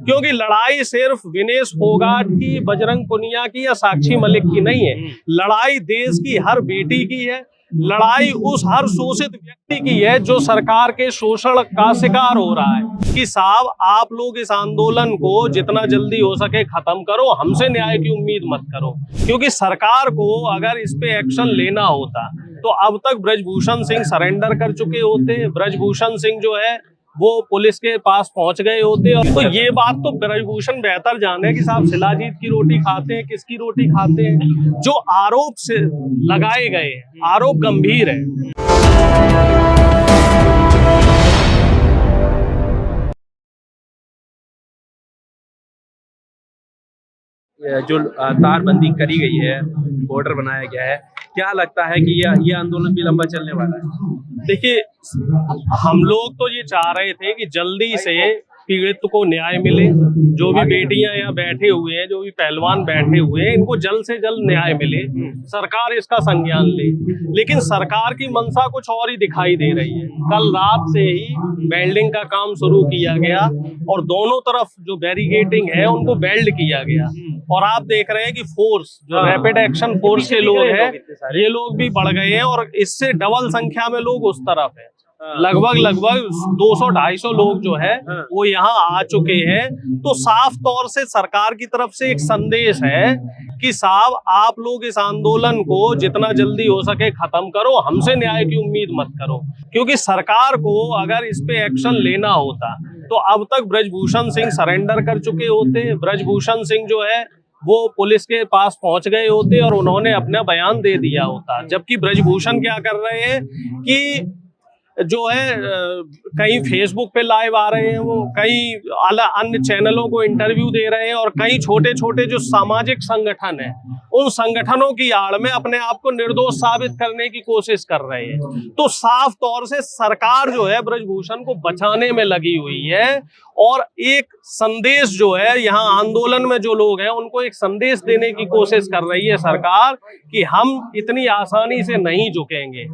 क्योंकि लड़ाई सिर्फ विनेश फोगाट की, बजरंग पुनिया की या साक्षी मलिक की नहीं है, लड़ाई देश की हर बेटी की है, लड़ाई उस हर शोषित व्यक्ति की है जो सरकार के शोषण का शिकार हो रहा है। कि साहब आप लोग इस आंदोलन को जितना जल्दी हो सके खत्म करो, हमसे न्याय की उम्मीद मत करो, क्योंकि सरकार को अगर इस पे एक्शन लेना होता तो अब तक ब्रजभूषण सिंह सरेंडर कर चुके होते, ब्रजभूषण सिंह जो है वो पुलिस के पास पहुंच गए होते। तो ये बात तो ब्रजभूषण बेहतर जाने कि साहब शिलाजीत की रोटी खाते हैं, किसकी रोटी खाते हैं। जो आरोप से लगाए गए आरोप गंभीर है। जो तारबंदी करी गई है, बॉर्डर बनाया गया है, क्या लगता है कि ये आंदोलन भी लंबा चलने वाला है? देखिए, हम लोग तो ये चाह रहे थे कि जल्दी से पीड़ित को न्याय मिले। जो भी बेटियां यहाँ बैठे हुए हैं, जो भी पहलवान बैठे हुए हैं, इनको जल्द से जल्द न्याय मिले, सरकार इसका संज्ञान ले। लेकिन सरकार की मंशा कुछ और ही दिखाई दे रही है। कल रात से ही वेल्डिंग का काम शुरू किया गया और दोनों तरफ जो बैरिकेडिंग है उनको वेल्ड किया गया। और आप देख रहे हैं कि फोर्स, जो रैपिड एक्शन फोर्स के लोग हैं, ये लोग भी बढ़ गए हैं और इससे डबल संख्या में लोग उस तरफ है। लगभग 200-250 लोग जो है वो यहाँ आ चुके हैं। तो साफ तौर से सरकार की तरफ से एक संदेश है कि साहब आप लोग इस आंदोलन को जितना जल्दी हो सके खत्म करो, हमसे न्याय की उम्मीद मत करो, क्योंकि सरकार को अगर इस पे एक्शन लेना होता तो अब तक ब्रजभूषण सिंह सरेंडर कर चुके होते। ब्रजभूषण सिंह जो है वो पुलिस के पास पहुंच गए होते और उन्होंने अपना बयान दे दिया होता। जबकि ब्रजभूषण क्या कर रहे हैं कि जो है कहीं फेसबुक पे लाइव आ रहे हैं, वो कई अन्य चैनलों को इंटरव्यू दे रहे हैं और कई छोटे छोटे जो सामाजिक संगठन है उन संगठनों की आड़ में अपने आप को निर्दोष साबित करने की कोशिश कर रहे हैं। तो साफ तौर से सरकार जो है ब्रजभूषण को बचाने में लगी हुई है और एक संदेश जो है यहाँ आंदोलन में जो लोग हैं उनको एक संदेश देने की कोशिश कर रही है सरकार कि हम इतनी आसानी से नहीं झुकेंगे।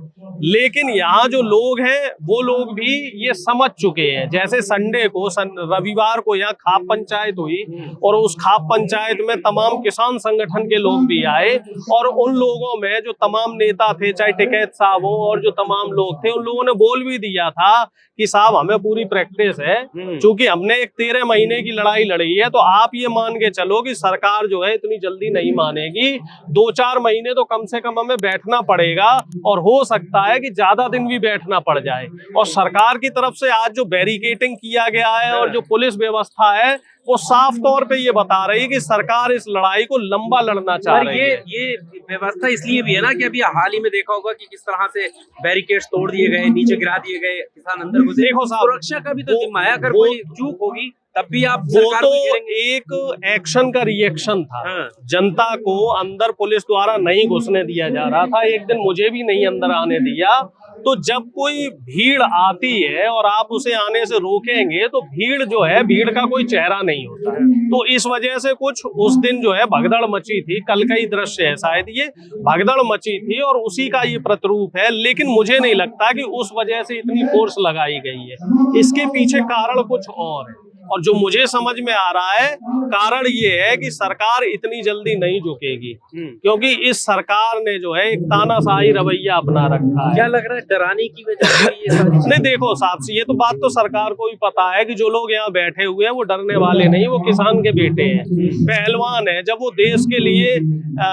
लेकिन यहाँ जो लोग हैं वो लोग भी ये समझ चुके हैं। जैसे संडे को रविवार को यहाँ खाप पंचायत हुई और उस खाप पंचायत में तमाम किसान संगठन के लोग भी आए और उन लोगों में जो तमाम नेता थे, चाहे टिकैत साहब हो और जो तमाम लोग थे, उन लोगों ने बोल भी दिया था कि साहब हमें पूरी प्रैक्टिस है, क्योंकि हमने एक 13 महीने की लड़ाई लड़ी है। तो आप ये मान के चलो कि सरकार जो है इतनी जल्दी नहीं मानेगी, 2-4 महीने तो कम से कम हमें बैठना पड़ेगा और हो सकता है कि ज्यादा दिन भी बैठना पड़ जाए। और सरकार की तरफ से आज जो बैरिकेडिंग किया गया है और जो पुलिस व्यवस्था है वो साफ तौर पे ये बता रही है कि सरकार इस लड़ाई को लंबा लड़ना चाह रही है। ये व्यवस्था इसलिए भी है ना कि अभी हाल ही में देखा होगा कि किस तरह से बैरिकेड्स तोड़ दिए गए, नीचे गिरा दिए गए, किसान अंदर घुसे। देखो सुरक्षा का भी तो जिम्मा है, अगर कोई चूक होगी तब भी आप सरकार वो तो एक एक्शन का रिएक्शन था। जनता को अंदर पुलिस द्वारा नहीं घुसने दिया जा रहा था। एक दिन मुझे भी नहीं अंदर आने दिया। तो जब कोई भीड़ आती है और आप उसे आने से रोकेंगे तो भीड़ जो है, भीड़ का कोई चेहरा नहीं होता है। तो इस वजह से कुछ उस दिन जो है भगदड़ मची थी। कल का ही दृश्य है, शायद ये भगदड़ मची थी और उसी का ये प्रतिरूप है। लेकिन मुझे नहीं लगता कि उस वजह से इतनी फोर्स लगाई गई है। इसके पीछे कारण कुछ और है और जो मुझे समझ में आ रहा है कारण ये है कि सरकार इतनी जल्दी नहीं झुकेगी, क्योंकि इस सरकार ने जो है एक तानाशाही रवैया अपना रखा है। क्या लग रहा है डराने की वजह से ये नहीं, देखो साहब से ये तो बात तो सरकार को भी पता है कि जो लोग यहाँ बैठे हुए हैं वो डरने वाले नहीं, वो किसान के बेटे हैं, पहलवान है। जब वो देश के लिए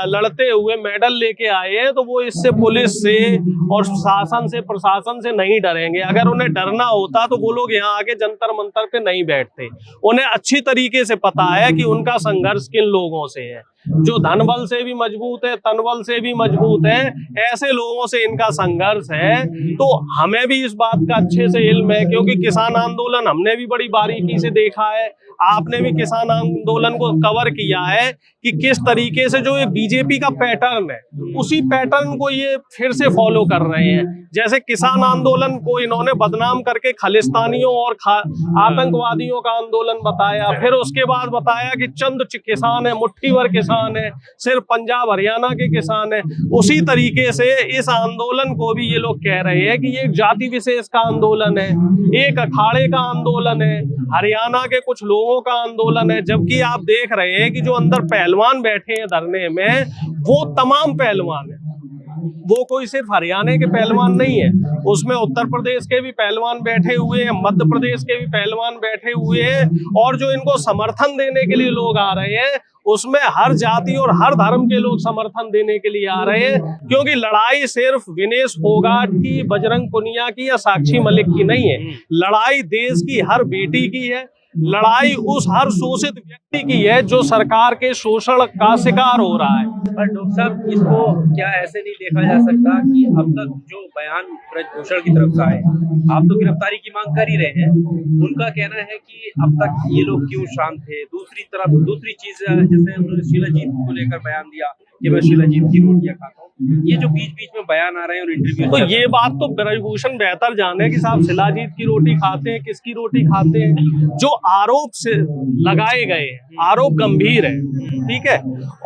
लड़ते हुए मेडल लेके आए हैं तो वो इससे, पुलिस से और शासन से, प्रशासन से नहीं डरेंगे। अगर उन्हें डरना होता तो वो लोग यहाँ आके जंतर मंतर पे नहीं बैठते। उन्हें अच्छी तरीके से पता है कि उनका संघर्ष किन लोगों से है, जो धनबल से भी मजबूत है, तनबल से भी मजबूत है, ऐसे लोगों से इनका संघर्ष है। तो हमें भी इस बात का अच्छे से इल्म है, क्योंकि किसान आंदोलन हमने भी बड़ी बारीकी से देखा है, आपने भी किसान आंदोलन को कवर किया है कि किस तरीके से जो ये बीजेपी का पैटर्न है उसी पैटर्न को ये फिर से फॉलो कर रहे हैं। जैसे किसान आंदोलन को इन्होंने बदनाम करके खालिस्तानियों और आतंकवादियों का आंदोलन बताया, फिर उसके बाद बताया कि चंद किसान है, मुट्ठी भर किसान किसान हैं, सिर्फ पंजाब हरियाणा के किसान हैं। उसी तरीके से इस आंदोलन को भी ये लोग कह रहे हैं कि ये एक जाति विशेष का आंदोलन है, एक अखाड़े का आंदोलन है, हरियाणा के कुछ लोगों का आंदोलन है। जबकि आप देख रहे हैं कि जो अंदर पहलवान बैठे हैं धरने में, वो तमाम पहलवान है, वो कोई सिर्फ हरियाणा के पहलवान नहीं है, उसमें उत्तर प्रदेश के भी पहलवान बैठे हुए हैं, मध्य प्रदेश के भी पहलवान बैठे हुए हैं, और जो इनको समर्थन देने के लिए लोग आ रहे हैं उसमें हर जाति और हर धर्म के लोग समर्थन देने के लिए आ रहे हैं। क्योंकि लड़ाई सिर्फ विनेश फोगाट की, बजरंग पुनिया की या साक्षी मलिक की नहीं है, लड़ाई देश की हर बेटी की है, लड़ाई उस हर शोषित व्यक्ति की है जो सरकार के शोषण का शिकार हो रहा है। पर डॉक्टर साहब, इसको क्या ऐसे नहीं देखा जा सकता कि अब तक जो बयान ब्रजभूषण की तरफ से आए, आप तो गिरफ्तारी की मांग कर ही रहे हैं, उनका कहना है कि अब तक ये लोग क्यों शांत थे। दूसरी तरफ दूसरी चीज, जैसे उन्होंने शीला जीत को लेकर बयान दिया कि मैं शीला जीत की रोटियां खाता हूँ, ये जो बीच बीच में बयान आ रहे हैं और इंटरव्यू, तो ये बात तो ब्रजभूषण बेहतर जाने कि साहब शिलाजीत की रोटी खाते हैं, किसकी रोटी खाते हैं। जो आरोप से लगाए गए हैं, आरोप गंभीर है, ठीक है,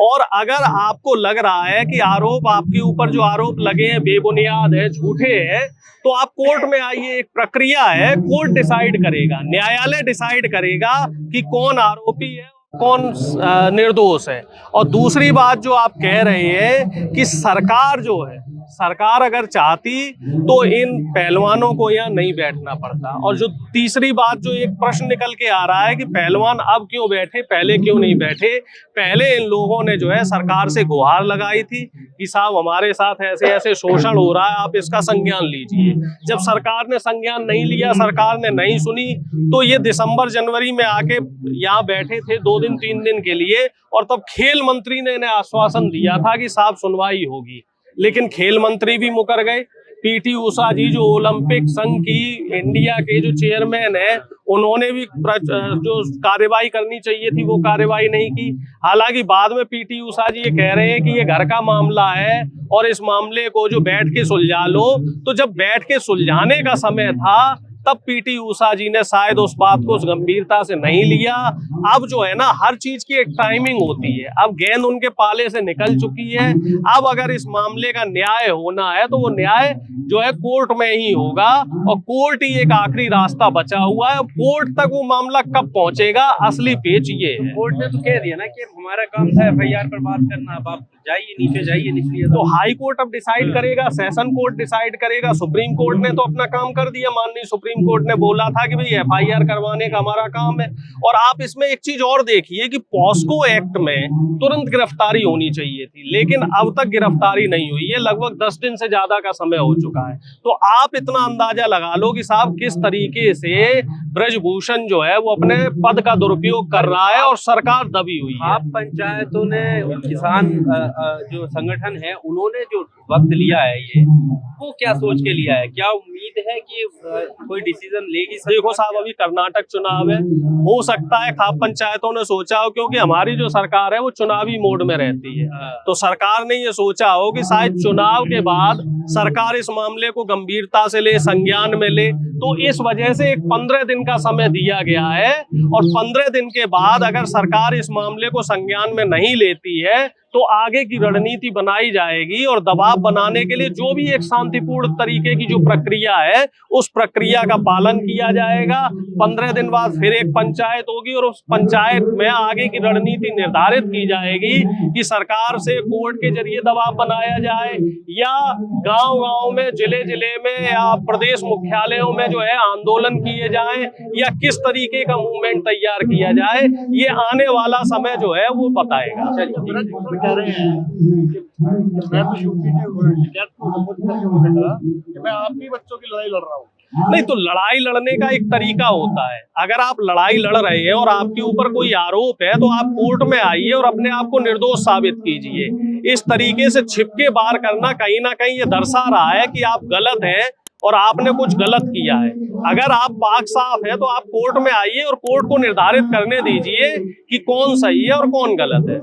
और अगर आपको लग रहा है कि आरोप आपके ऊपर जो आरोप लगे हैं बेबुनियाद है, झूठे हैं, तो आप कोर्ट में आइए। एक प्रक्रिया है, कोर्ट डिसाइड करेगा, न्यायालय डिसाइड करेगा कि कौन आरोपी है, कौन निर्दोष है। और दूसरी बात जो आप कह रहे हैं कि सरकार जो है, सरकार अगर चाहती तो इन पहलवानों को यहाँ नहीं बैठना पड़ता। और जो तीसरी बात जो एक प्रश्न निकल के आ रहा है कि पहलवान अब क्यों बैठे, पहले क्यों नहीं बैठे। पहले इन लोगों ने जो है सरकार से गुहार लगाई थी कि साहब हमारे साथ ऐसे ऐसे शोषण हो रहा है, आप इसका संज्ञान लीजिए। जब सरकार ने संज्ञान नहीं लिया, सरकार ने नहीं सुनी, तो ये दिसंबर जनवरी में आके यहाँ बैठे थे 2 दिन 3 दिन के लिए, और तब खेल मंत्री ने इन्हें आश्वासन दिया था कि साहब सुनवाई होगी। लेकिन खेल मंत्री भी मुकर गए। पीटी उषा जी जो ओलंपिक संघ की इंडिया के जो चेयरमैन है, उन्होंने भी जो कार्रवाई करनी चाहिए थी वो कार्रवाई नहीं की। हालांकि बाद में पीटी उषा जी ये कह रहे हैं कि ये घर का मामला है और इस मामले को जो बैठ के सुलझा लो। तो जब बैठ के सुलझाने का समय था तब पीटी उषा जी ने शायद उस बात को गंभीरता से नहीं लिया। अब जो है ना, हर चीज की एक टाइमिंग होती है। अब गेंद उनके पाले से निकल चुकी है। अब अगर इस मामले का न्याय होना है तो वो न्याय जो है कोर्ट में ही होगा, और कोर्ट ही एक आखिरी रास्ता बचा हुआ है। कोर्ट तक वो मामला कब पहुंचेगा, असली पेच ये है। कोर्ट ने तो कह दिया ना कि हमारा काम था FIR पर बात करना, अब आप जाइए नीचे जाइए, निकलिए। तो हाई कोर्ट अब डिसाइड करेगा, सेशन कोर्ट डिसाइड करेगा। सुप्रीम कोर्ट ने तो अपना काम कर दिया। माननीय सुप्रीम कोर्ट ने बोला था कि भाई FIR करवाने का हमारा काम है। और आप इसमें एक चीज और देखिए कि पॉस्को एक्ट में तुरंत गिरफ्तारी होनी चाहिए थी, लेकिन अब तक गिरफ्तारी नहीं हुई है। लगभग 10 दिन से ज्यादा का समय हो चुका है। तो आप इतना अंदाजा लगा लो कि साहब किस तरीके से ब्रजभूषण जो है वो अपने पद का दुरुपयोग कर रहा है और सरकार दबी हुई है। आप पंचायतों ने, किसान जो संगठन है, उन्होंने जो वक्त लिया है, ये वो क्या सोच के लिया है? क्या उम्मीद है कि कोई डिसीजन लेगी? देखो साहब, अभी कर्नाटक चुनाव है, हो सकता है खाप पंचायतों ने सोचा हो, क्योंकि हमारी जो सरकार है वो चुनावी मोड में रहती है। तो सरकार ने ये सोचा हो कि शायद चुनाव के बाद सरकार इस मामले को गंभीरता से ले, संज्ञान में ले। तो इस वजह से एक 15 दिन का समय दिया गया है, और 15 दिन के बाद अगर सरकार इस मामले को संज्ञान में नहीं लेती है तो आगे की रणनीति बनाई जाएगी, और दबाव बनाने के लिए जो भी एक शांतिपूर्ण तरीके की जो प्रक्रिया है उस प्रक्रिया का पालन किया जाएगा। 15 दिन बाद फिर एक पंचायत होगी, और उस पंचायत में आगे की रणनीति निर्धारित की जाएगी कि सरकार से कोर्ट के जरिए दबाव बनाया जाए, या गांव-गांव में, जिले-जिले में, या प्रदेश मुख्यालयों में जो है आंदोलन किए जाएं, या किस तरीके का मूवमेंट तैयार किया जाए। ये आने वाला समय जो है वो बताएगा। कह रहे हैं कि मैं तो यूपी कि मैं आपके बच्चों की लड़ाई लड़ रहा हूँ। नहीं, तो लड़ाई लड़ने का एक तरीका होता है। अगर आप लड़ाई लड़ रहे हैं और आपके ऊपर कोई आरोप है तो आप कोर्ट में आइए और अपने आप को निर्दोष साबित कीजिए। इस तरीके से छिपके बार करना कहीं ना कहीं ये दर्शा रहा है कि आप गलत हैं और आपने कुछ गलत किया है। अगर आप पाक साफ है तो आप कोर्ट में आइए और कोर्ट को निर्धारित करने दीजिए कि कौन सही है और कौन गलत है।